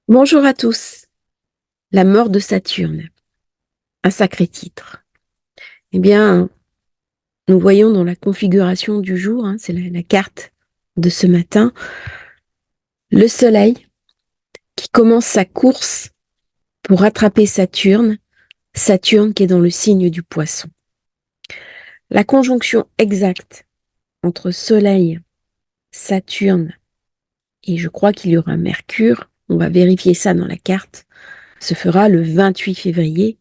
Bonjour à tous. La mort de Saturne, un sacré titre. Eh bien, nous voyons dans la configuration du jour, c'est la carte de ce matin, le Soleil qui commence sa course pour rattraper Saturne, Saturne qui est dans le signe du Poisson. La conjonction exacte entre Soleil, Saturne et je crois qu'il y aura Mercure, on va vérifier ça dans la carte, se fera le 28 février,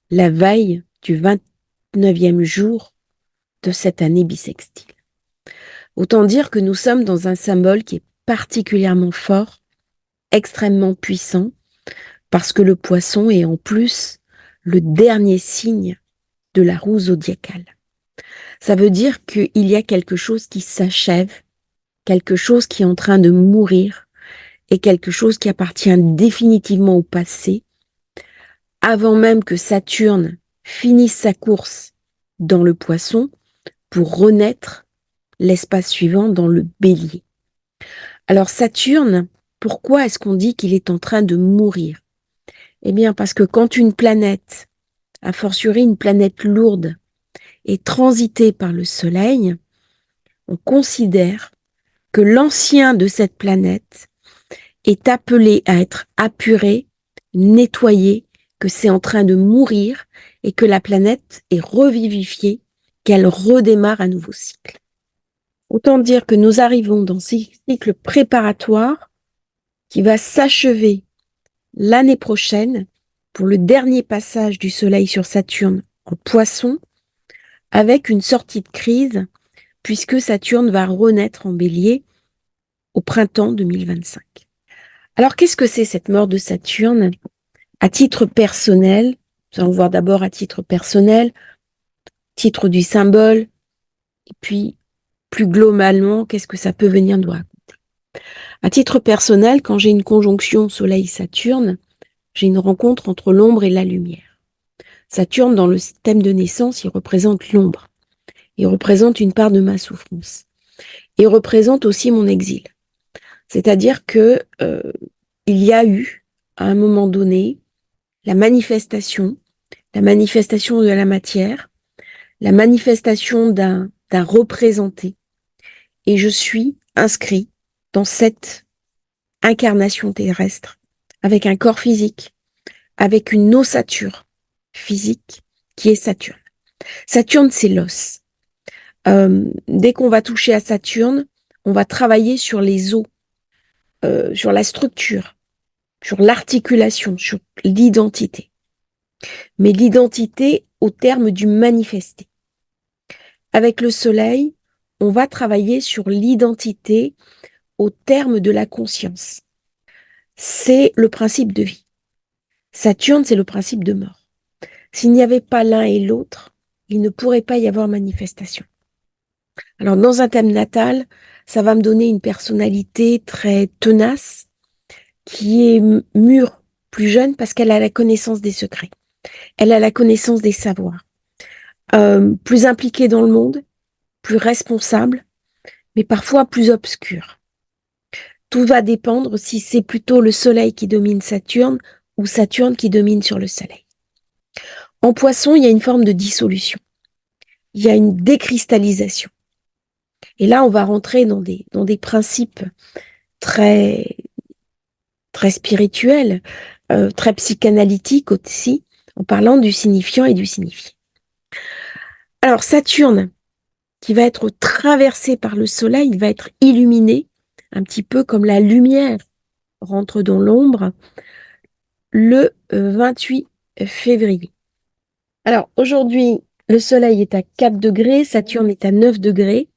la veille du 29e jour de cette année bissextile. Autant dire que nous sommes dans un symbole qui est particulièrement fort, extrêmement puissant, parce que le Poisson est en plus le dernier signe de la roue zodiacale. Ça veut dire qu'il y a quelque chose qui s'achève, quelque chose qui est en train de mourir et quelque chose qui appartient définitivement au passé, avant même que Saturne finisse sa course dans le Poisson pour renaître l'espace suivant dans le Bélier. Alors Saturne, pourquoi est-ce qu'on dit qu'il est en train de mourir? Eh bien parce que quand une planète, a fortiori une planète lourde, est transitée par le Soleil, on considère que l'ancien de cette planète est appelé à être apuré, nettoyé, que c'est en train de mourir et que la planète est revivifiée, qu'elle redémarre un nouveau cycle. Autant dire que nous arrivons dans ce cycle préparatoire qui va s'achever l'année prochaine pour le dernier passage du Soleil sur Saturne en Poisson, avec une sortie de crise, puisque Saturne va renaître en Bélier au printemps 2025. Alors, qu'est-ce que c'est cette mort de Saturne? À titre personnel, nous allons voir d'abord à titre personnel, titre du symbole, et puis plus globalement, qu'est-ce que ça peut venir nous raconter? À titre personnel, quand j'ai une conjonction Soleil-Saturne, j'ai une rencontre entre l'ombre et la lumière. Saturne, dans le thème de naissance, il représente l'ombre. Il représente une part de ma souffrance. Il représente aussi mon exil. C'est-à-dire que il y a eu, à un moment donné, la manifestation de la matière, la manifestation d'un représenté. Et je suis inscrit dans cette incarnation terrestre, avec un corps physique, avec une ossature physique qui est Saturne. Saturne, c'est l'os. Dès qu'on va toucher à Saturne, on va travailler sur les os, sur la structure, sur l'articulation, sur l'identité. Mais l'identité au terme du manifesté. Avec le Soleil, on va travailler sur l'identité au terme de la conscience. C'est le principe de vie. Saturne, c'est le principe de mort. S'il n'y avait pas l'un et l'autre, il ne pourrait pas y avoir manifestation. Alors, dans un thème natal, ça va me donner une personnalité très tenace, qui est mûre, plus jeune, parce qu'elle a la connaissance des secrets. Elle a la connaissance des savoirs. Plus impliquée dans le monde, plus responsable, mais parfois plus obscure. Tout va dépendre si c'est plutôt le Soleil qui domine Saturne ou Saturne qui domine sur le Soleil. En Poisson, il y a une forme de dissolution. Il y a une décristallisation. Et là, on va rentrer dans des principes très, très spirituels, très psychanalytiques aussi, en parlant du signifiant et du signifié. Alors, Saturne, qui va être traversé par le Soleil, il va être illuminé, un petit peu comme la lumière rentre dans l'ombre, le 28 février. Alors, aujourd'hui, le Soleil est à 4 degrés, Saturne est à 9 degrés.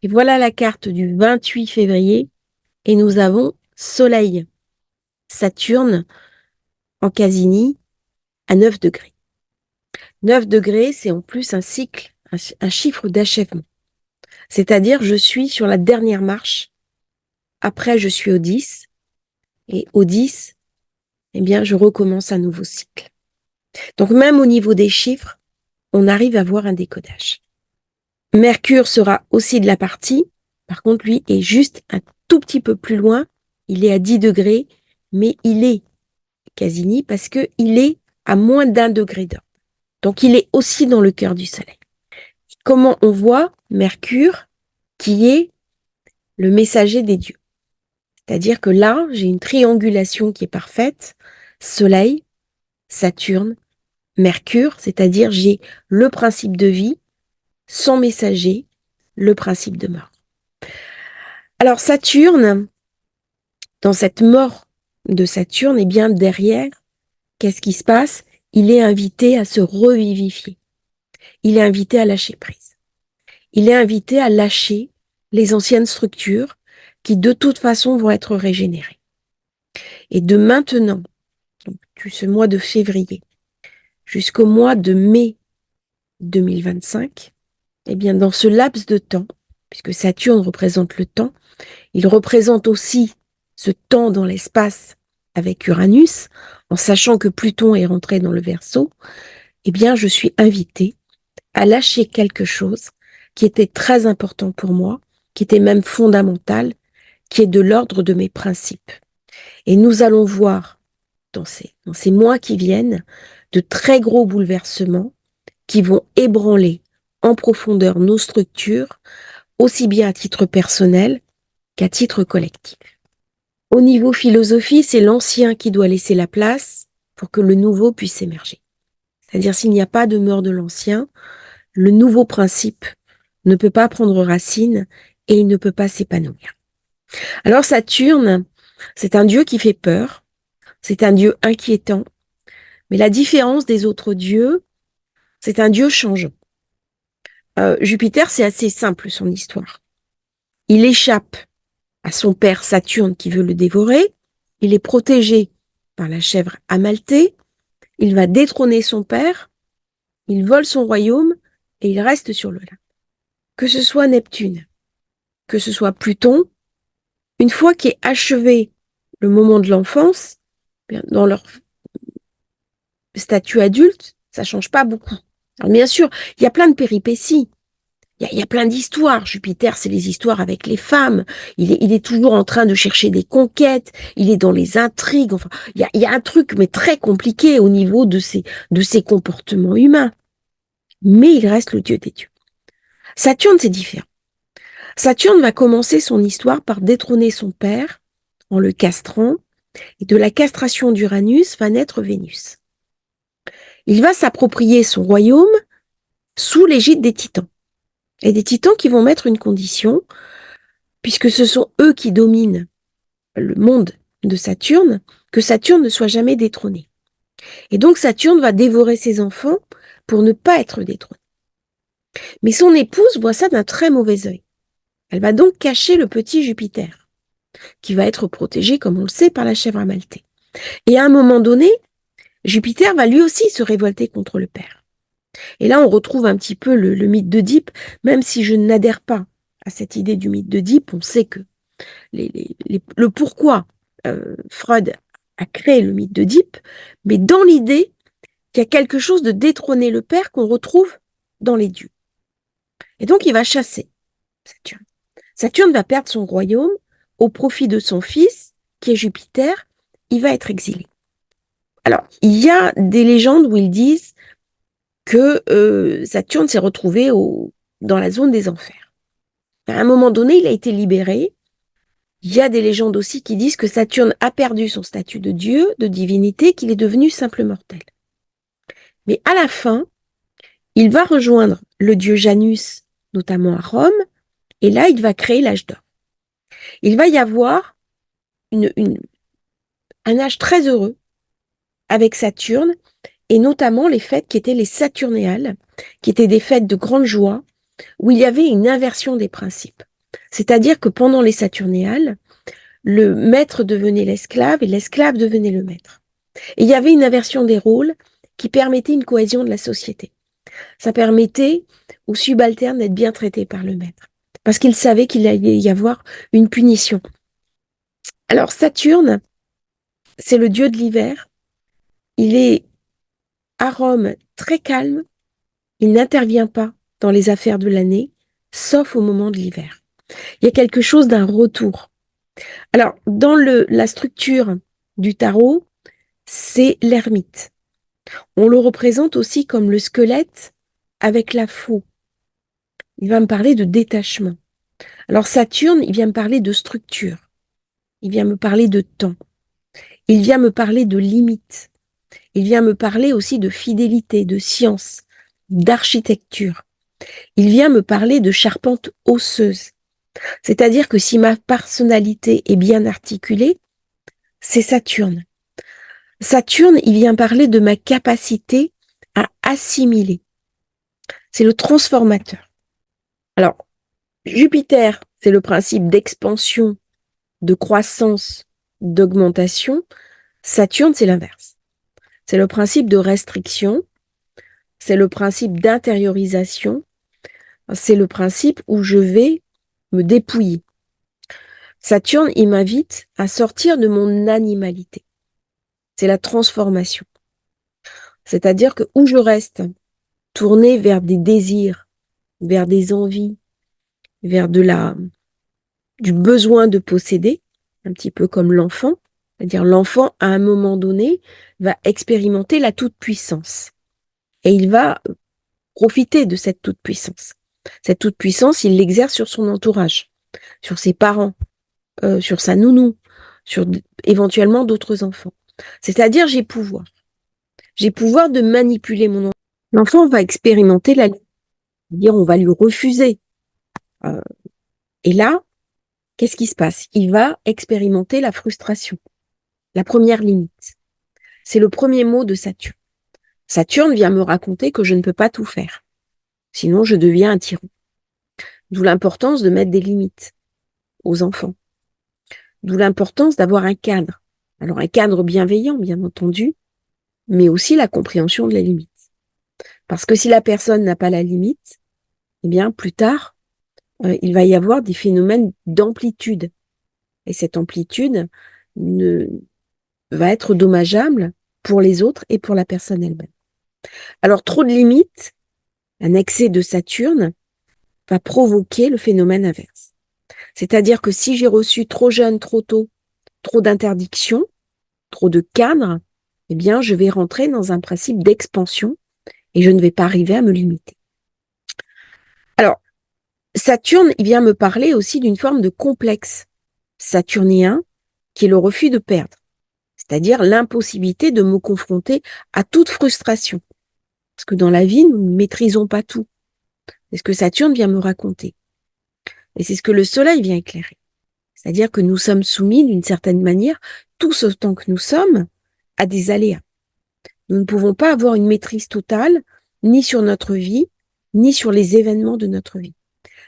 Et voilà la carte du 28 février. Et nous avons Soleil, Saturne en Cassini à 9 degrés. 9 degrés, c'est en plus un cycle, un chiffre d'achèvement. C'est-à-dire, je suis sur la dernière marche. Après, je suis au 10. Et au 10, eh bien, je recommence un nouveau cycle. Donc, même au niveau des chiffres, on arrive à voir un décodage. Mercure sera aussi de la partie. Par contre, lui est juste un tout petit peu plus loin. Il est à 10 degrés, mais il est Cassini parce qu'il est à moins d'1 degré d'ordre. Donc il est aussi dans le cœur du Soleil. Comment on voit Mercure qui est le messager des dieux? C'est-à-dire que là, j'ai une triangulation qui est parfaite. Soleil, Saturne, Mercure, c'est-à-dire j'ai le principe de vie, son messager, le principe de mort. Alors Saturne, dans cette mort de Saturne, eh bien derrière, qu'est-ce qui se passe? Il est invité à se revivifier. Il est invité à lâcher prise. Il est invité à lâcher les anciennes structures qui de toute façon vont être régénérées. Et de maintenant, donc, ce mois de février, jusqu'au mois de mai 2025, eh bien dans ce laps de temps, puisque Saturne représente le temps, il représente aussi ce temps dans l'espace avec Uranus, en sachant que Pluton est rentré dans le Verseau, eh bien je suis invitée à lâcher quelque chose qui était très important pour moi, qui était même fondamental, qui est de l'ordre de mes principes. Et nous allons voir dans ces mois qui viennent de très gros bouleversements qui vont ébranler en profondeur nos structures, aussi bien à titre personnel qu'à titre collectif. Au niveau philosophie, c'est l'ancien qui doit laisser la place pour que le nouveau puisse émerger. C'est-à-dire s'il n'y a pas de mort de l'ancien, le nouveau principe ne peut pas prendre racine et il ne peut pas s'épanouir. Alors Saturne, c'est un dieu qui fait peur, c'est un dieu inquiétant, mais la différence des autres dieux, c'est un dieu changeant. Jupiter, c'est assez simple son histoire. Il échappe à son père Saturne qui veut le dévorer, il est protégé par la chèvre Amalthée, il va détrôner son père, il vole son royaume et il reste sur le lac. Que ce soit Neptune, que ce soit Pluton, une fois qu'est achevé le moment de l'enfance, dans leur statut adulte, ça change pas beaucoup. Alors bien sûr, il y a plein de péripéties, il y a plein d'histoires. Jupiter, c'est les histoires avec les femmes. Il est toujours en train de chercher des conquêtes. Il est dans les intrigues. Enfin, il y a un truc, mais très compliqué au niveau de ses comportements humains. Mais il reste le dieu des dieux. Saturne, c'est différent. Saturne va commencer son histoire par détrôner son père en le castrant. Et de la castration d'Uranus va naître Vénus. Il va s'approprier son royaume sous l'égide des titans. Et des titans qui vont mettre une condition, puisque ce sont eux qui dominent le monde de Saturne, que Saturne ne soit jamais détrôné. Et donc Saturne va dévorer ses enfants pour ne pas être détrôné. Mais son épouse voit ça d'un très mauvais œil. Elle va donc cacher le petit Jupiter, qui va être protégé, comme on le sait, par la chèvre Amalthée. Et à un moment donné, Jupiter va lui aussi se révolter contre le père. Et là, on retrouve un petit peu le mythe d'Œdipe, même si je n'adhère pas à cette idée du mythe d'Œdipe, on sait que le pourquoi Freud a créé le mythe d'Œdipe, mais dans l'idée qu'il y a quelque chose de détrôner le père qu'on retrouve dans les dieux. Et donc, il va chasser Saturne. Saturne va perdre son royaume au profit de son fils, qui est Jupiter. Il va être exilé. Alors, il y a des légendes où ils disent que Saturne s'est retrouvé dans la zone des enfers. À un moment donné, il a été libéré. Il y a des légendes aussi qui disent que Saturne a perdu son statut de dieu, de divinité, qu'il est devenu simple mortel. Mais à la fin, il va rejoindre le dieu Janus, notamment à Rome, et là, il va créer l'âge d'or. Il va y avoir un âge très heureux avec Saturne, et notamment les fêtes qui étaient les Saturnéales, qui étaient des fêtes de grande joie, où il y avait une inversion des principes. C'est-à-dire que pendant les Saturnéales, le maître devenait l'esclave et l'esclave devenait le maître. Et il y avait une inversion des rôles qui permettait une cohésion de la société. Ça permettait aux subalternes d'être bien traités par le maître, parce qu'il savait qu'il allait y avoir une punition. Alors Saturne, c'est le dieu de l'hiver. Il est à Rome très calme. Il n'intervient pas dans les affaires de l'année, sauf au moment de l'hiver. Il y a quelque chose d'un retour. Alors, dans la structure du tarot, c'est l'ermite. On le représente aussi comme le squelette avec la faux. Il va me parler de détachement. Alors Saturne, il vient me parler de structure. Il vient me parler de temps. Il vient me parler de limites. Il vient me parler aussi de fidélité, de science, d'architecture. Il vient me parler de charpente osseuse. C'est-à-dire que si ma personnalité est bien articulée, c'est Saturne. Saturne, il vient parler de ma capacité à assimiler. C'est le transformateur. Alors, Jupiter, c'est le principe d'expansion, de croissance, d'augmentation. Saturne, c'est l'inverse. C'est le principe de restriction, c'est le principe d'intériorisation, c'est le principe où je vais me dépouiller. Saturne, il m'invite à sortir de mon animalité. C'est la transformation. C'est-à-dire que où je reste tourné vers des désirs, vers des envies, vers du besoin de posséder, un petit peu comme l'enfant, c'est-à-dire l'enfant, à un moment donné, va expérimenter la toute-puissance. Et il va profiter de cette toute-puissance. Cette toute-puissance, il l'exerce sur son entourage, sur ses parents, sur sa nounou, sur éventuellement d'autres enfants. C'est-à-dire, j'ai pouvoir. J'ai pouvoir de manipuler mon enfant. L'enfant va expérimenter la limite. C'est-à-dire, on va lui refuser. Et là, qu'est-ce qui se passe? Il va expérimenter la frustration. La première limite. C'est le premier mot de Saturne. Saturne vient me raconter que je ne peux pas tout faire. Sinon, je deviens un tyran. D'où l'importance de mettre des limites aux enfants. D'où l'importance d'avoir un cadre. Alors, un cadre bienveillant, bien entendu, mais aussi la compréhension de la limite. Parce que si la personne n'a pas la limite, eh bien, plus tard, il va y avoir des phénomènes d'amplitude. Et cette amplitude va être dommageable pour les autres et pour la personne elle-même. Alors, trop de limites, un excès de Saturne, va provoquer le phénomène inverse. C'est-à-dire que si j'ai reçu trop jeune, trop tôt, trop d'interdictions, trop de cadres, eh bien, je vais rentrer dans un principe d'expansion et je ne vais pas arriver à me limiter. Alors, Saturne, il vient me parler aussi d'une forme de complexe saturnien qui est le refus de perdre, c'est-à-dire l'impossibilité de me confronter à toute frustration. Parce que dans la vie, nous ne maîtrisons pas tout. C'est ce que Saturne vient me raconter. Et c'est ce que le Soleil vient éclairer. C'est-à-dire que nous sommes soumis d'une certaine manière, tous autant que nous sommes, à des aléas. Nous ne pouvons pas avoir une maîtrise totale, ni sur notre vie, ni sur les événements de notre vie.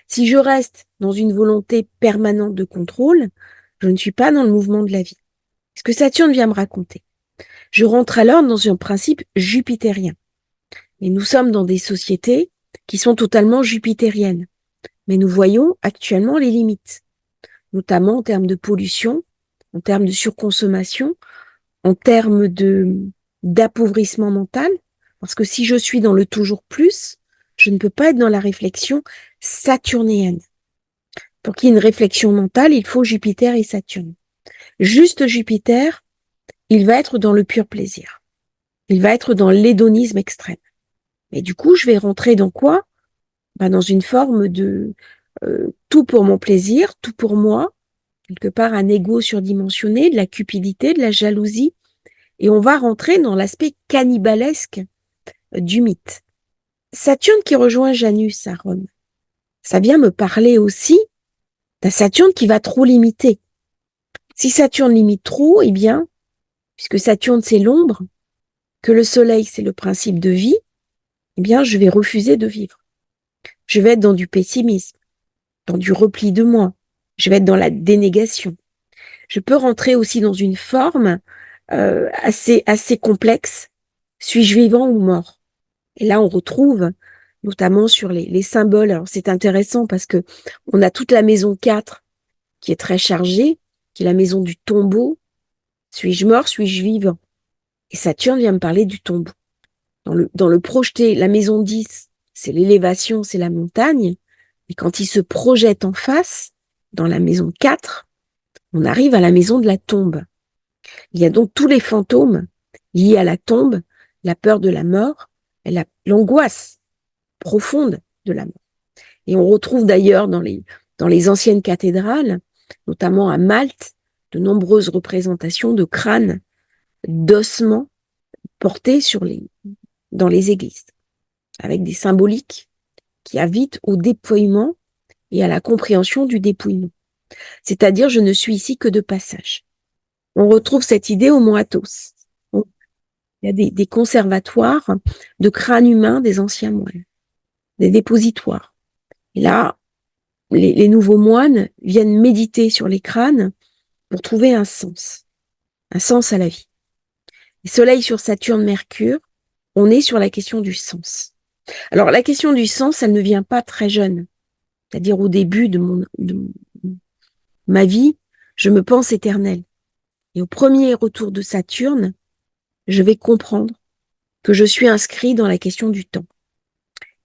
Si je reste dans une volonté permanente de contrôle, je ne suis pas dans le mouvement de la vie. Ce que Saturne vient me raconter. Je rentre alors dans un principe jupitérien. Et nous sommes dans des sociétés qui sont totalement jupitériennes. Mais nous voyons actuellement les limites, notamment en termes de pollution, en termes de surconsommation, en termes d'appauvrissement mental, parce que si je suis dans le toujours plus, je ne peux pas être dans la réflexion saturnienne. Pour qu'il y ait une réflexion mentale, il faut Jupiter et Saturne. Juste Jupiter, il va être dans le pur plaisir. Il va être dans l'hédonisme extrême. Mais du coup, je vais rentrer dans quoi? Dans une forme de tout pour mon plaisir, tout pour moi, quelque part un ego surdimensionné, de la cupidité, de la jalousie, et on va rentrer dans l'aspect cannibalesque du mythe. Saturne qui rejoint Janus à Rome, ça vient me parler aussi d'un Saturne qui va trop limiter. Si Saturne limite trop, eh bien, puisque Saturne c'est l'ombre, que le Soleil c'est le principe de vie, eh bien, je vais refuser de vivre. Je vais être dans du pessimisme, dans du repli de moi. Je vais être dans la dénégation. Je peux rentrer aussi dans une forme assez complexe. Suis-je vivant ou mort? Et là, on retrouve notamment sur les symboles. Alors, c'est intéressant parce que on a toute la maison 4 qui est très chargée, qui est la maison du tombeau. Suis-je mort? Suis-je vivant? Et Saturne vient me parler du tombeau. Dans le projeté, la maison 10, c'est l'élévation, c'est la montagne. Et quand il se projette en face, dans la maison 4, on arrive à la maison de la tombe. Il y a donc tous les fantômes liés à la tombe, la peur de la mort, et l'angoisse profonde de la mort. Et on retrouve d'ailleurs dans les anciennes cathédrales, notamment à Malte, de nombreuses représentations de crânes, d'ossements portés dans les églises, avec des symboliques qui invitent au dépouillement et à la compréhension du dépouillement. C'est-à-dire, je ne suis ici que de passage. On retrouve cette idée au Mont Athos. Il y a des conservatoires de crânes humains des anciens moines, des dépositoires. Et là, les nouveaux moines viennent méditer sur les crânes pour trouver un sens à la vie. Et Soleil sur Saturne, Mercure, on est sur la question du sens. Alors, la question du sens, elle ne vient pas très jeune. C'est-à-dire au début de ma vie, je me pense éternelle. Et au premier retour de Saturne, je vais comprendre que je suis inscrit dans la question du temps.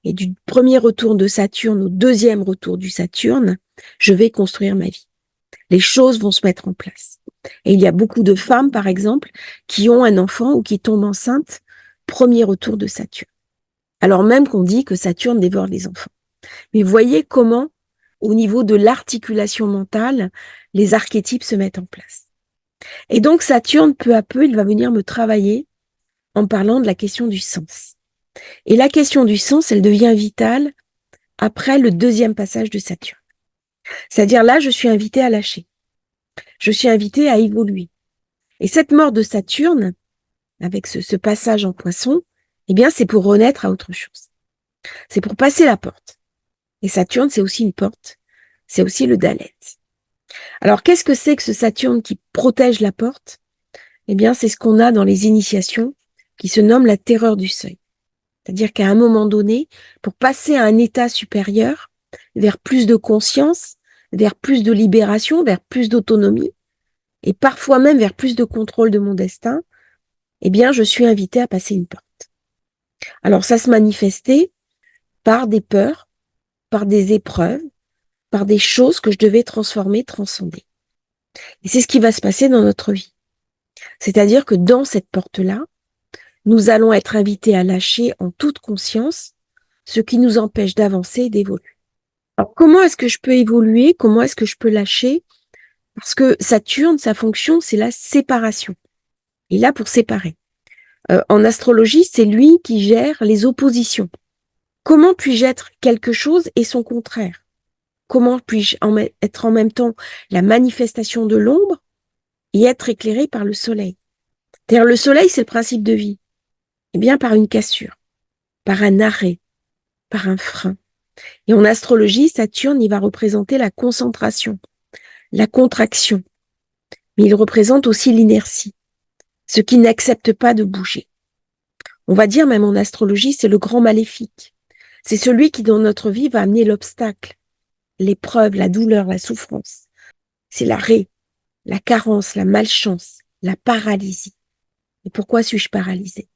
Et du premier retour de Saturne au deuxième retour du Saturne, je vais construire ma vie. Les choses vont se mettre en place. Et il y a beaucoup de femmes, par exemple, qui ont un enfant ou qui tombent enceintes, premier retour de Saturne. Alors même qu'on dit que Saturne dévore les enfants. Mais voyez comment, au niveau de l'articulation mentale, les archétypes se mettent en place. Et donc Saturne, peu à peu, il va venir me travailler en parlant de la question du sens. Et la question du sens, elle devient vitale après le deuxième passage de Saturne. C'est-à-dire là, je suis invitée à lâcher. Je suis invitée à évoluer. Et cette mort de Saturne, avec ce passage en Poisson, eh bien, c'est pour renaître à autre chose. C'est pour passer la porte. Et Saturne, c'est aussi une porte. C'est aussi le Dalet. Alors, qu'est-ce que c'est que ce Saturne qui protège la porte? Eh bien, c'est ce qu'on a dans les initiations qui se nomme la terreur du seuil. C'est-à-dire qu'à un moment donné, pour passer à un état supérieur, vers plus de conscience, vers plus de libération, vers plus d'autonomie, et parfois même vers plus de contrôle de mon destin, eh bien, je suis invitée à passer une porte. Alors, ça se manifestait par des peurs, par des épreuves, par des choses que je devais transformer, transcender. Et c'est ce qui va se passer dans notre vie. C'est-à-dire que dans cette porte-là, nous allons être invités à lâcher en toute conscience ce qui nous empêche d'avancer et d'évoluer. Alors, comment est-ce que je peux évoluer? Comment est-ce que je peux lâcher? Parce que Saturne, sa fonction, c'est la séparation. Il est là pour séparer. En astrologie, c'est lui qui gère les oppositions. Comment puis-je être quelque chose et son contraire? Comment puis-je être en même temps la manifestation de l'ombre et être éclairé par le soleil? C'est-à-dire, le soleil, c'est le principe de vie. Eh bien, par une cassure, par un arrêt, par un frein. Et en astrologie, Saturne, il va représenter la concentration, la contraction. Mais il représente aussi l'inertie, ce qui n'accepte pas de bouger. On va dire même en astrologie, c'est le grand maléfique. C'est celui qui, dans notre vie, va amener l'obstacle, l'épreuve, la douleur, la souffrance. C'est l'arrêt, la carence, la malchance, la paralysie. Et pourquoi suis-je paralysée?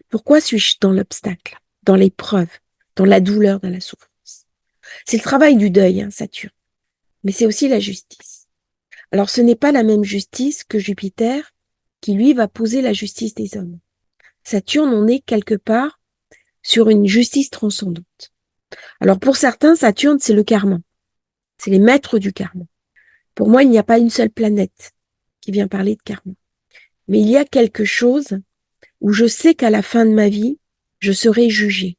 Pourquoi suis-je dans l'obstacle, dans l'épreuve, dans la douleur, dans la souffrance? C'est le travail du deuil, Saturne. Mais c'est aussi la justice. Alors, ce n'est pas la même justice que Jupiter, qui lui va poser la justice des hommes. Saturne, on est quelque part sur une justice transcendante. Alors, pour certains, Saturne, c'est le karma. C'est les maîtres du karma. Pour moi, il n'y a pas une seule planète qui vient parler de karma. Mais il y a quelque chose où je sais qu'à la fin de ma vie, je serai jugée.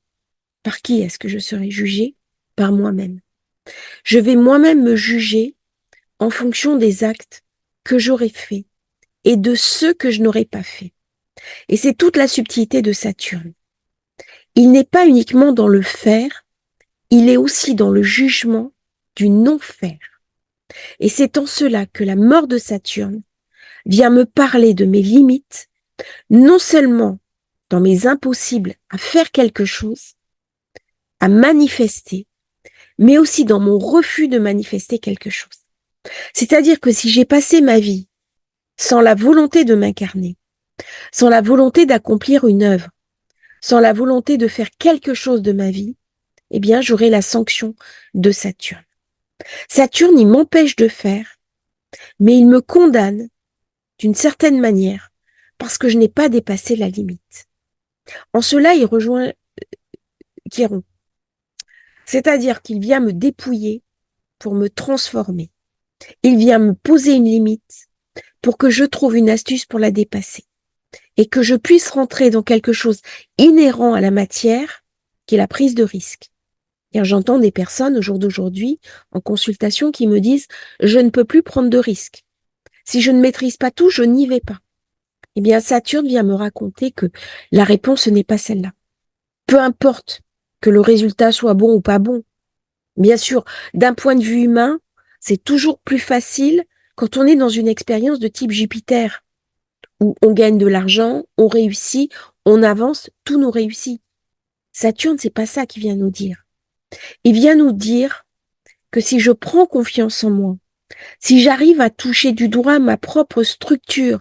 Par qui est-ce que je serai jugée? Par moi-même. Je vais moi-même me juger en fonction des actes que j'aurais faits et de ceux que je n'aurais pas faits. Et c'est toute la subtilité de Saturne. Il n'est pas uniquement dans le faire, il est aussi dans le jugement du non-faire. Et c'est en cela que la mort de Saturne vient me parler de mes limites, non seulement dans mes impossibles à faire quelque chose, à manifester, mais aussi dans mon refus de manifester quelque chose. C'est-à-dire que si j'ai passé ma vie sans la volonté de m'incarner, sans la volonté d'accomplir une œuvre, sans la volonté de faire quelque chose de ma vie, eh bien, j'aurai la sanction de Saturne. Saturne, il m'empêche de faire, mais il me condamne d'une certaine manière, parce que je n'ai pas dépassé la limite. En cela, il rejoint Chiron. C'est-à-dire qu'il vient me dépouiller pour me transformer. Il vient me poser une limite pour que je trouve une astuce pour la dépasser et que je puisse rentrer dans quelque chose inhérent à la matière, qui est la prise de risque. Et j'entends des personnes au jour d'aujourd'hui en consultation qui me disent « je ne peux plus prendre de risques. Si je ne maîtrise pas tout, je n'y vais pas. » Eh bien, Saturne vient me raconter que la réponse n'est pas celle-là. Peu importe que le résultat soit bon ou pas bon. Bien sûr, d'un point de vue humain, c'est toujours plus facile quand on est dans une expérience de type Jupiter, où on gagne de l'argent, on réussit, on avance, tout nous réussit. Saturne, c'est pas ça qu'il vient nous dire. Il vient nous dire que si je prends confiance en moi, si j'arrive à toucher du doigt ma propre structure,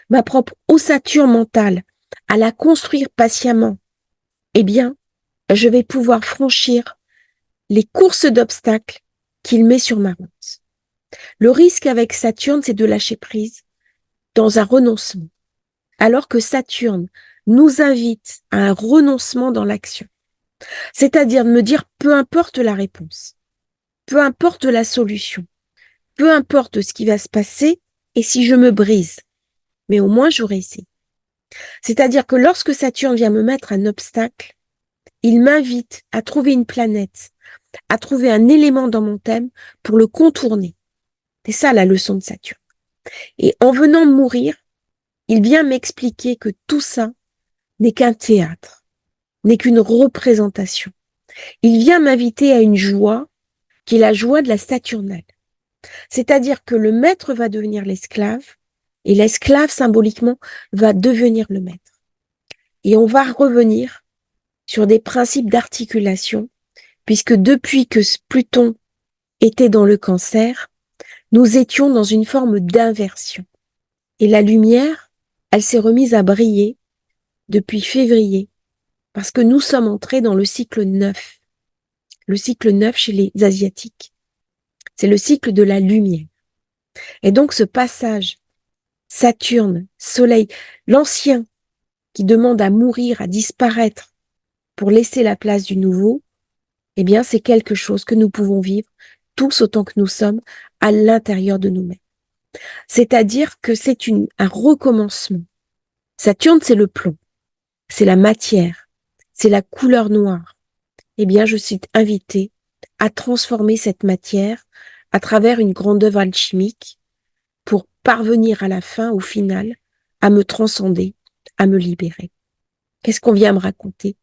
ma propre ossature mentale, à la construire patiemment, eh bien, je vais pouvoir franchir les courses d'obstacles qu'il met sur ma route. Le risque avec Saturne, c'est de lâcher prise dans un renoncement, alors que Saturne nous invite à un renoncement dans l'action. C'est-à-dire de me dire, peu importe la réponse, peu importe la solution, peu importe ce qui va se passer et si je me brise, mais au moins j'aurai essayé. C'est-à-dire que lorsque Saturne vient me mettre un obstacle, il m'invite à trouver une planète, à trouver un élément dans mon thème pour le contourner. C'est ça la leçon de Saturne. Et en venant mourir, il vient m'expliquer que tout ça n'est qu'un théâtre, n'est qu'une représentation. Il vient m'inviter à une joie qui est la joie de la Saturnale. C'est-à-dire que le maître va devenir l'esclave et l'esclave symboliquement va devenir le maître. Et on va revenir sur des principes d'articulation, puisque depuis que Pluton était dans le Cancer, nous étions dans une forme d'inversion. Et la lumière, elle s'est remise à briller depuis février, parce que nous sommes entrés dans le cycle 9. Le cycle 9 chez les Asiatiques. C'est le cycle de la lumière. Et donc ce passage Saturne, Soleil, l'ancien qui demande à mourir, à disparaître pour laisser la place du nouveau, eh bien c'est quelque chose que nous pouvons vivre tous autant que nous sommes à l'intérieur de nous-mêmes. C'est-à-dire que c'est un recommencement. Saturne, c'est le plomb, c'est la matière, c'est la couleur noire. Eh bien, je suis invitée à transformer cette matière à travers une grande œuvre alchimique pour parvenir à la fin, au final, à me transcender, à me libérer. Qu'est-ce qu'on vient me raconter?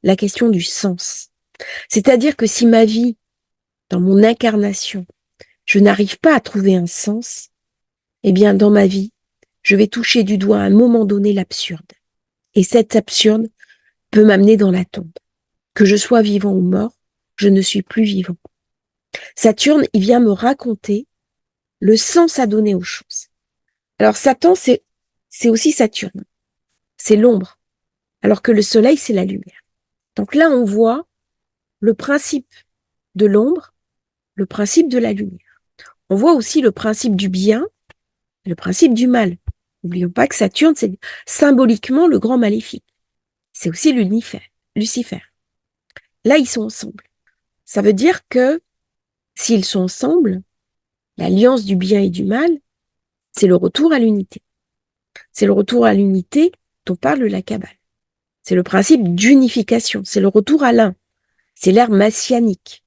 La question du sens. C'est-à-dire que si ma vie, dans mon incarnation, je n'arrive pas à trouver un sens, eh bien, dans ma vie, je vais toucher du doigt à un moment donné l'absurde. Et cet absurde peut m'amener dans la tombe. Que je sois vivant ou mort, je ne suis plus vivant. Saturne, il vient me raconter le sens à donner aux choses. Alors Satan, c'est aussi Saturne. C'est l'ombre. Alors que le soleil, c'est la lumière. Donc là, on voit le principe de l'ombre, le principe de la lumière. On voit aussi le principe du bien, le principe du mal. N'oublions pas que Saturne, c'est symboliquement le grand maléfique. C'est aussi Lucifer. Là, ils sont ensemble. Ça veut dire que s'ils sont ensemble, l'alliance du bien et du mal, c'est le retour à l'unité. C'est le retour à l'unité dont parle la Kabbale. C'est le principe d'unification. C'est le retour à l'un. C'est l'ère messianique.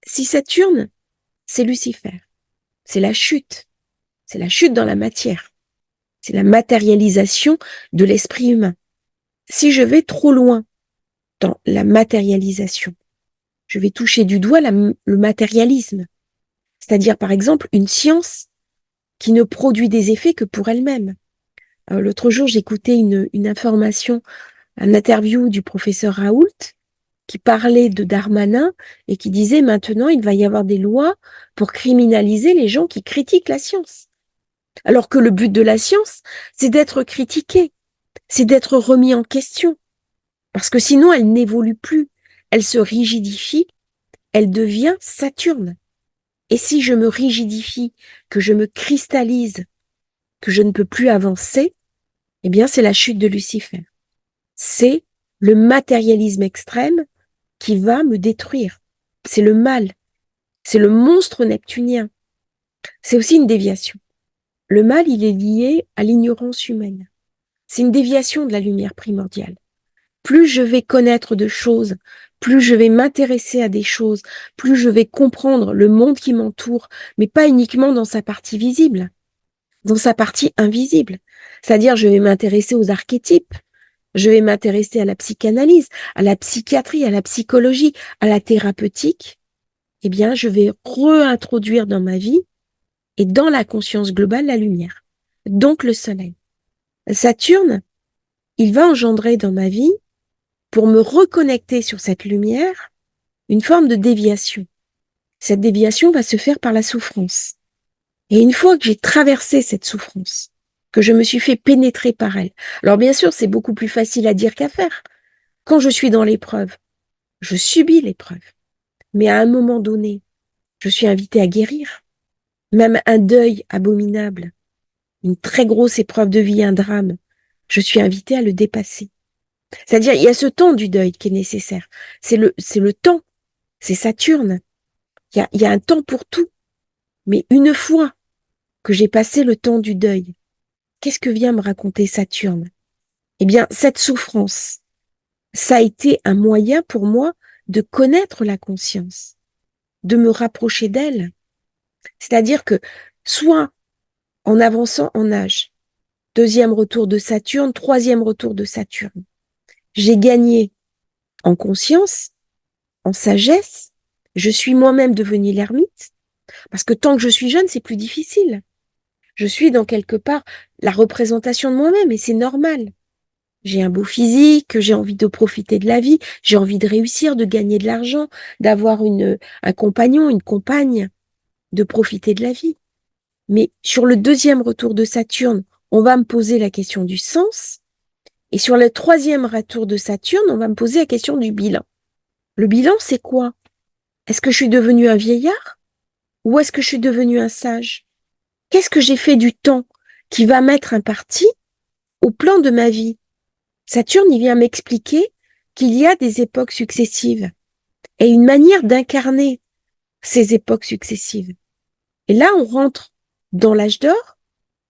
Si Saturne, c'est Lucifer. C'est la chute. C'est la chute dans la matière. C'est la matérialisation de l'esprit humain. Si je vais trop loin dans la matérialisation, je vais toucher du doigt le matérialisme. C'est-à-dire, par exemple, une science qui ne produit des effets que pour elle-même. L'autre jour, j'écoutais une information, un interview du professeur Raoult qui parlait de Darmanin et qui disait maintenant il va y avoir des lois pour criminaliser les gens qui critiquent la science. Alors que le but de la science, c'est d'être critiquée, c'est d'être remis en question. Parce que sinon, elle n'évolue plus, elle se rigidifie, elle devient Saturne. Et si je me rigidifie, que je me cristallise que je ne peux plus avancer, eh bien, c'est la chute de Lucifer. C'est le matérialisme extrême qui va me détruire. C'est le mal. C'est le monstre neptunien. C'est aussi une déviation. Le mal, il est lié à l'ignorance humaine. C'est une déviation de la lumière primordiale. Plus je vais connaître de choses, plus je vais m'intéresser à des choses, plus je vais comprendre le monde qui m'entoure, mais pas uniquement dans sa partie visible, dans sa partie invisible. C'est-à-dire, je vais m'intéresser aux archétypes, je vais m'intéresser à la psychanalyse, à la psychiatrie, à la psychologie, à la thérapeutique. Eh bien, je vais réintroduire dans ma vie et dans la conscience globale la lumière, donc le soleil. Saturne, il va engendrer dans ma vie, pour me reconnecter sur cette lumière, une forme de déviation. Cette déviation va se faire par la souffrance. Et une fois que j'ai traversé cette souffrance, que je me suis fait pénétrer par elle, alors bien sûr, c'est beaucoup plus facile à dire qu'à faire. Quand je suis dans l'épreuve, je subis l'épreuve. Mais à un moment donné, je suis invitée à guérir. Même un deuil abominable, une très grosse épreuve de vie, un drame, je suis invitée à le dépasser. C'est-à-dire, il y a ce temps du deuil qui est nécessaire. C'est le temps. C'est Saturne. Il y a un temps pour tout. Mais une fois que j'ai passé le temps du deuil, qu'est-ce que vient me raconter Saturne? Eh bien, cette souffrance, ça a été un moyen pour moi de connaître la conscience, de me rapprocher d'elle. C'est-à-dire que, soit en avançant en âge, deuxième retour de Saturne, troisième retour de Saturne, j'ai gagné en conscience, en sagesse, je suis moi-même devenue l'ermite, parce que tant que je suis jeune, c'est plus difficile. Je suis dans quelque part la représentation de moi-même et c'est normal. J'ai un beau physique, j'ai envie de profiter de la vie, j'ai envie de réussir, de gagner de l'argent, d'avoir un compagnon, une compagne, de profiter de la vie. Mais sur le deuxième retour de Saturne, on va me poser la question du sens. Et sur le troisième retour de Saturne, on va me poser la question du bilan. Le bilan, c'est quoi? Est-ce que je suis devenu un vieillard? Ou est-ce que je suis devenu un sage? Qu'est-ce que j'ai fait du temps qui va mettre un parti au plan de ma vie? Saturne, il vient m'expliquer qu'il y a des époques successives et une manière d'incarner ces époques successives. Et là, on rentre dans l'âge d'or,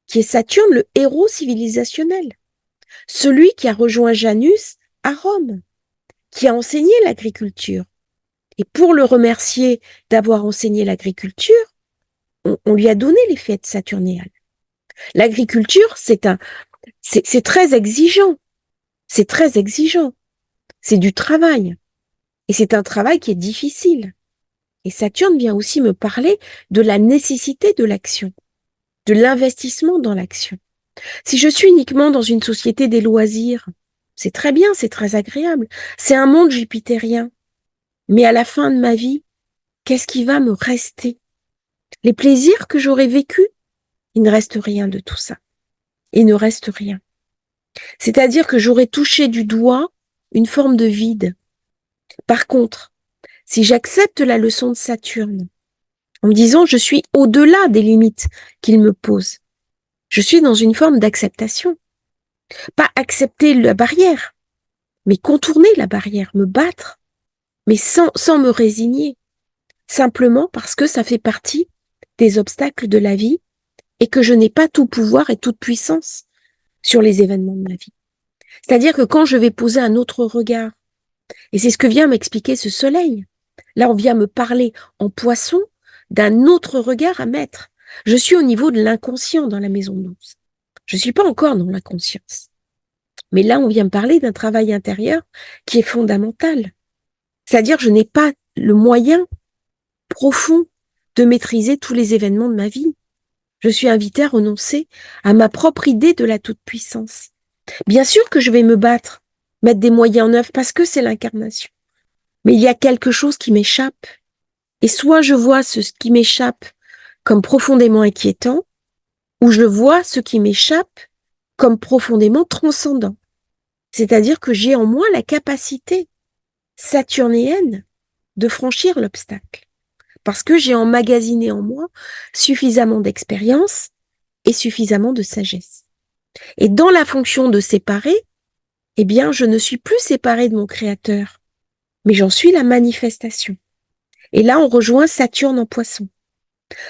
qui est Saturne, le héros civilisationnel. Celui qui a rejoint Janus à Rome, qui a enseigné l'agriculture. Et pour le remercier d'avoir enseigné l'agriculture, on lui a donné les fêtes saturnéales. L'agriculture, c'est très exigeant. C'est très exigeant. C'est du travail. Et c'est un travail qui est difficile. Et Saturne vient aussi me parler de la nécessité de l'action, de l'investissement dans l'action. Si je suis uniquement dans une société des loisirs, c'est très bien, c'est très agréable. C'est un monde jupitérien. Mais à la fin de ma vie, qu'est-ce qui va me rester? Les plaisirs que j'aurais vécus? Il ne reste rien de tout ça. Il ne reste rien. C'est-à-dire que j'aurais touché du doigt une forme de vide. Par contre, si j'accepte la leçon de Saturne, en me disant je suis au-delà des limites qu'il me pose, je suis dans une forme d'acceptation. Pas accepter la barrière, mais contourner la barrière, me battre, mais sans me résigner, simplement parce que ça fait partie des obstacles de la vie et que je n'ai pas tout pouvoir et toute puissance sur les événements de ma vie. C'est-à-dire que quand je vais poser un autre regard, et c'est ce que vient m'expliquer ce soleil, là on vient me parler en poisson d'un autre regard à mettre. Je suis au niveau de l'inconscient dans la maison 12. Je ne suis pas encore dans la conscience. Mais là, on vient me parler d'un travail intérieur qui est fondamental. C'est-à-dire, je n'ai pas le moyen profond de maîtriser tous les événements de ma vie. Je suis invitée à renoncer à ma propre idée de la toute-puissance. Bien sûr que je vais me battre, mettre des moyens en œuvre parce que c'est l'incarnation. Mais il y a quelque chose qui m'échappe. Et soit je vois ce qui m'échappe comme profondément inquiétant, ou je vois ce qui m'échappe comme profondément transcendant. C'est-à-dire que j'ai en moi la capacité saturnéenne de franchir l'obstacle. Parce que j'ai emmagasiné en moi suffisamment d'expérience et suffisamment de sagesse. Et dans la fonction de séparer, eh bien, je ne suis plus séparée de mon Créateur, mais j'en suis la manifestation. Et là, on rejoint Saturne en Poisson.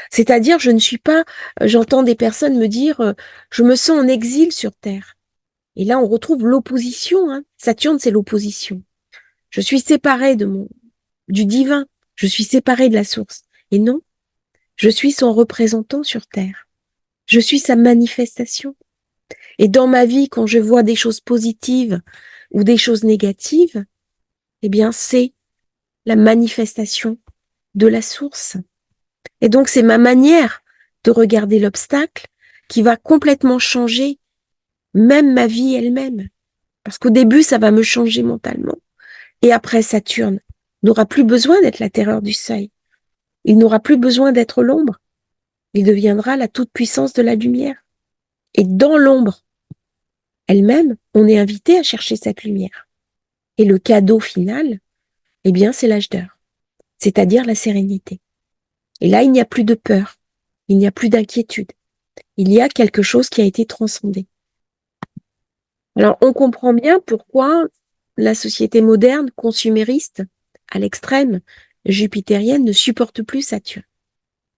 C'est-à-dire, je ne suis pas, j'entends des personnes me dire, je me sens en exil sur Terre. Et là, on retrouve l'opposition. Hein. Saturne, c'est l'opposition. Je suis séparée du divin. Je suis séparée de la source. Et non, je suis son représentant sur Terre. Je suis sa manifestation. Et dans ma vie, quand je vois des choses positives ou des choses négatives, eh bien, c'est la manifestation de la source. Et donc, c'est ma manière de regarder l'obstacle qui va complètement changer même ma vie elle-même. Parce qu'au début, ça va me changer mentalement. Et après, Saturne n'aura plus besoin d'être la terreur du seuil. Il n'aura plus besoin d'être l'ombre. Il deviendra la toute-puissance de la lumière. Et dans l'ombre elle-même, on est invité à chercher cette lumière. Et le cadeau final, eh bien, c'est l'âge d'or, c'est-à-dire la sérénité. Et là, il n'y a plus de peur, il n'y a plus d'inquiétude. Il y a quelque chose qui a été transcendé. Alors, on comprend bien pourquoi la société moderne, consumériste, à l'extrême, jupitérienne, ne supporte plus Saturne.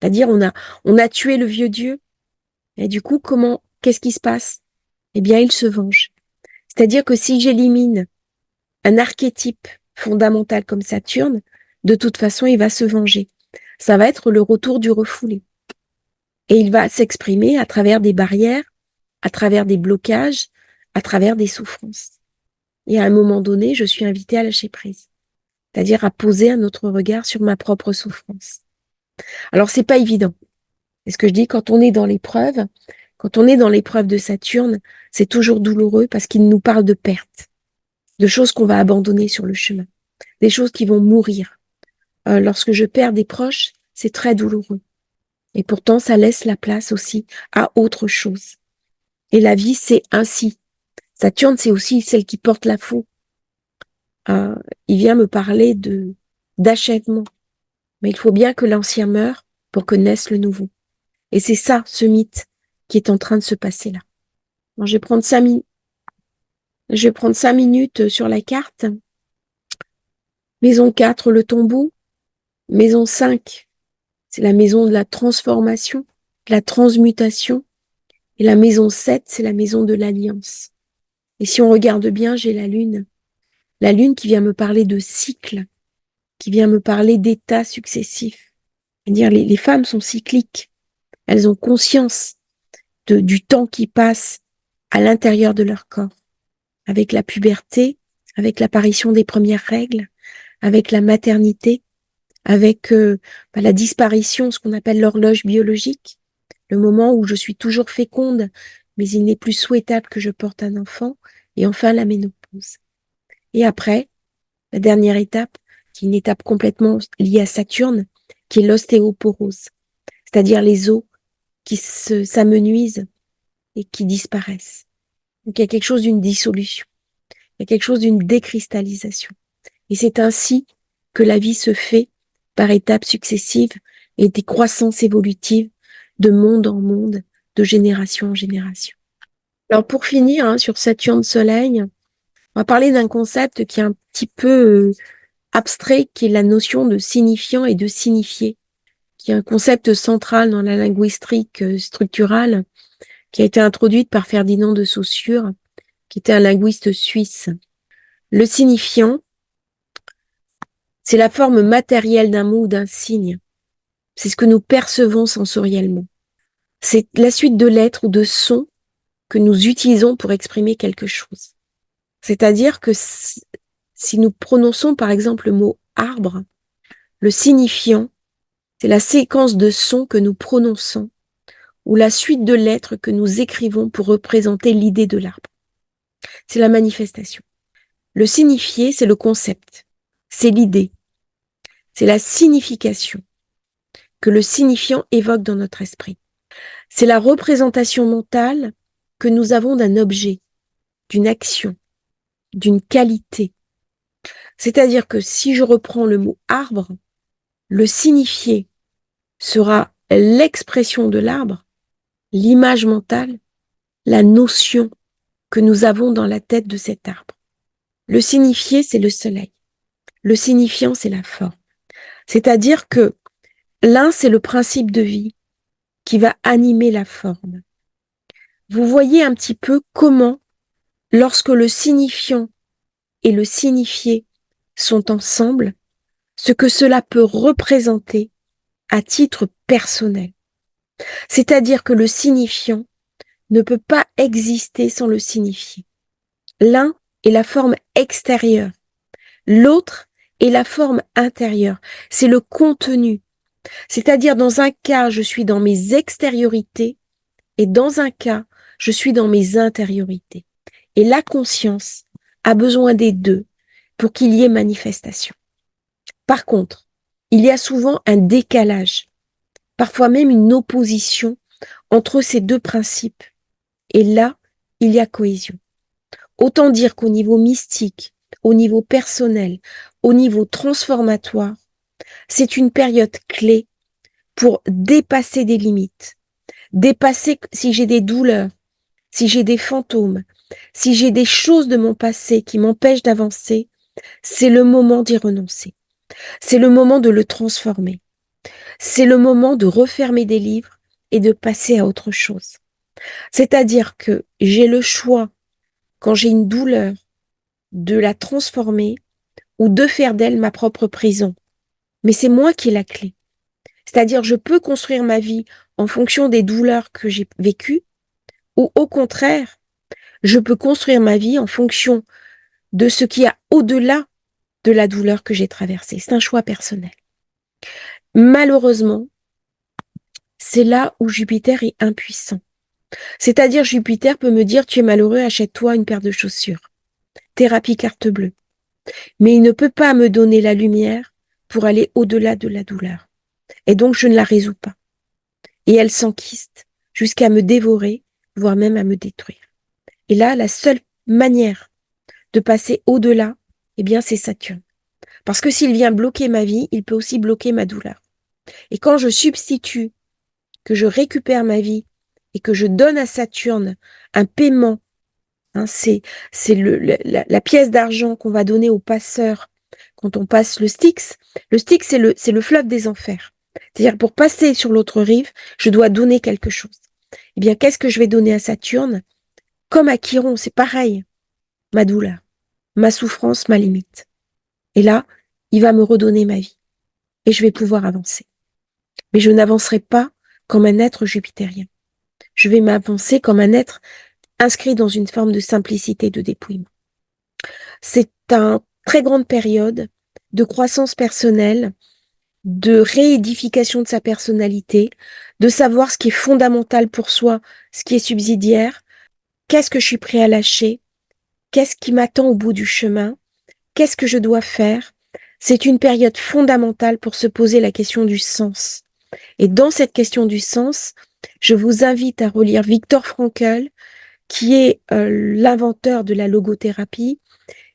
C'est-à-dire, on a tué le vieux Dieu. Et du coup, qu'est-ce qui se passe? Eh bien, il se venge. C'est-à-dire que si j'élimine un archétype fondamental comme Saturne, de toute façon, il va se venger. Ça va être le retour du refoulé. Et il va s'exprimer à travers des barrières, à travers des blocages, à travers des souffrances. Et à un moment donné, je suis invitée à lâcher prise. C'est-à-dire à poser un autre regard sur ma propre souffrance. Alors, c'est pas évident. Et ce que je dis, quand on est dans l'épreuve de Saturne, c'est toujours douloureux parce qu'il nous parle de pertes, de choses qu'on va abandonner sur le chemin, des choses qui vont mourir. Lorsque je perds des proches, c'est très douloureux. Et pourtant, ça laisse la place aussi à autre chose. Et la vie, c'est ainsi. Saturne, c'est aussi celle qui porte la faux. Il vient me parler d'achèvement. Mais il faut bien que l'ancien meure pour que naisse le nouveau. Et c'est ça, ce mythe, qui est en train de se passer là. Bon, je vais prendre 5 minutes sur la carte. Maison 4, le tombeau. Maison 5, c'est la maison de la transformation, de la transmutation. Et la maison 7, c'est la maison de l'alliance. Et si on regarde bien, j'ai la lune. La lune qui vient me parler de cycles, qui vient me parler d'états successifs. C'est-à-dire, les femmes sont cycliques. Elles ont conscience du temps qui passe à l'intérieur de leur corps. Avec la puberté, avec l'apparition des premières règles, avec la maternité, avec la disparition, ce qu'on appelle l'horloge biologique, le moment où je suis toujours féconde, mais il n'est plus souhaitable que je porte un enfant, et enfin la ménopause. Et après, la dernière étape, qui est une étape complètement liée à Saturne, qui est l'ostéoporose, c'est-à-dire les os qui s'amenuisent et qui disparaissent. Donc il y a quelque chose d'une dissolution, il y a quelque chose d'une décristallisation. Et c'est ainsi que la vie se fait par étapes successives et des croissances évolutives de monde en monde, de génération en génération. Alors pour finir, sur Saturne-Soleil, on va parler d'un concept qui est un petit peu abstrait, qui est la notion de signifiant et de signifié, qui est un concept central dans la linguistique structurale, qui a été introduite par Ferdinand de Saussure, qui était un linguiste suisse. Le signifiant, c'est la forme matérielle d'un mot ou d'un signe. C'est ce que nous percevons sensoriellement. C'est la suite de lettres ou de sons que nous utilisons pour exprimer quelque chose. C'est-à-dire que si nous prononçons par exemple le mot arbre, le signifiant, c'est la séquence de sons que nous prononçons ou la suite de lettres que nous écrivons pour représenter l'idée de l'arbre. C'est la manifestation. Le signifié, c'est le concept, c'est l'idée, c'est la signification que le signifiant évoque dans notre esprit. C'est la représentation mentale que nous avons d'un objet, d'une action, d'une qualité. C'est-à-dire que si je reprends le mot arbre, le signifié sera l'expression de l'arbre l'image mentale, la notion que nous avons dans la tête de cet arbre. Le signifié, c'est le soleil. Le signifiant, c'est la forme. C'est-à-dire que l'un, c'est le principe de vie qui va animer la forme. Vous voyez un petit peu comment, lorsque le signifiant et le signifié sont ensemble, ce que cela peut représenter à titre personnel. C'est-à-dire que le signifiant ne peut pas exister sans le signifié. L'un est la forme extérieure, l'autre est la forme intérieure. C'est le contenu. C'est-à-dire, dans un cas, je suis dans mes extériorités et dans un cas, je suis dans mes intériorités. Et la conscience a besoin des deux pour qu'il y ait manifestation. Par contre, il y a souvent un décalage, parfois même une opposition entre ces deux principes. Et là, il y a cohésion. Autant dire qu'au niveau mystique, au niveau personnel, au niveau transformatoire, c'est une période clé pour dépasser des limites, dépasser si j'ai des douleurs, si j'ai des fantômes, si j'ai des choses de mon passé qui m'empêchent d'avancer, c'est le moment d'y renoncer. C'est le moment de le transformer. C'est le moment de refermer des livres et de passer à autre chose. C'est-à-dire que j'ai le choix, quand j'ai une douleur, de la transformer ou de faire d'elle ma propre prison. Mais c'est moi qui ai la clé. C'est-à-dire, je peux construire ma vie en fonction des douleurs que j'ai vécues, ou au contraire, je peux construire ma vie en fonction de ce qu'il y a au-delà de la douleur que j'ai traversée. C'est un choix personnel. Malheureusement, c'est là où Jupiter est impuissant. C'est-à-dire, Jupiter peut me dire, tu es malheureux, achète-toi une paire de chaussures. Thérapie carte bleue. Mais il ne peut pas me donner la lumière pour aller au-delà de la douleur. Et donc, je ne la résous pas. Et elle s'enquiste jusqu'à me dévorer, voire même à me détruire. Et là, la seule manière de passer au-delà, eh bien, c'est Saturne. Parce que s'il vient bloquer ma vie, il peut aussi bloquer ma douleur. Et quand je substitue, que je récupère ma vie et que je donne à Saturne un paiement, hein, c'est la pièce d'argent qu'on va donner au passeur quand on passe le Styx. Le Styx, c'est le fleuve des enfers. C'est-à-dire, pour passer sur l'autre rive, je dois donner quelque chose. Eh bien, qu'est-ce que je vais donner à Saturne? Comme à Chiron, c'est pareil. Ma douleur, ma souffrance, ma limite. Et là, il va me redonner ma vie. Et je vais pouvoir avancer. Mais je n'avancerai pas comme un être jupitérien. Je vais m'avancer comme un être inscrit dans une forme de simplicité, de dépouillement. C'est une très grande période de croissance personnelle, de réédification de sa personnalité, de savoir ce qui est fondamental pour soi, ce qui est subsidiaire, qu'est-ce que je suis prêt à lâcher, qu'est-ce qui m'attend au bout du chemin, qu'est-ce que je dois faire. C'est une période fondamentale pour se poser la question du sens. Et dans cette question du sens, je vous invite à relire Viktor Frankl, qui est l'inventeur de la logothérapie,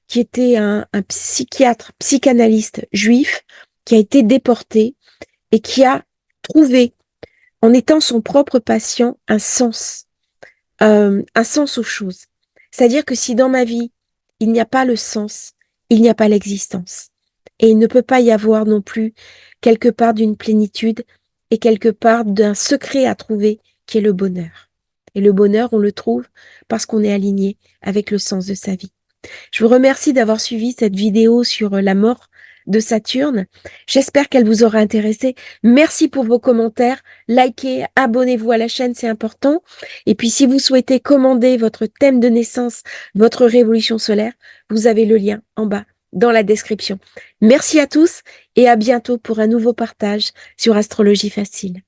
qui était un psychiatre, psychanalyste juif, qui a été déporté et qui a trouvé, en étant son propre patient, un sens aux choses. C'est-à-dire que si dans ma vie, il n'y a pas le sens, il n'y a pas l'existence. Et il ne peut pas y avoir non plus quelque part d'une plénitude et quelque part d'un secret à trouver qui est le bonheur. Et le bonheur, on le trouve parce qu'on est aligné avec le sens de sa vie. Je vous remercie d'avoir suivi cette vidéo sur la mort de Saturne. J'espère qu'elle vous aura intéressé. Merci pour vos commentaires. Likez, abonnez-vous à la chaîne, c'est important. Et puis, si vous souhaitez commander votre thème de naissance, votre révolution solaire, vous avez le lien en bas dans la description. Merci à tous et à bientôt pour un nouveau partage sur Astrologie Facile.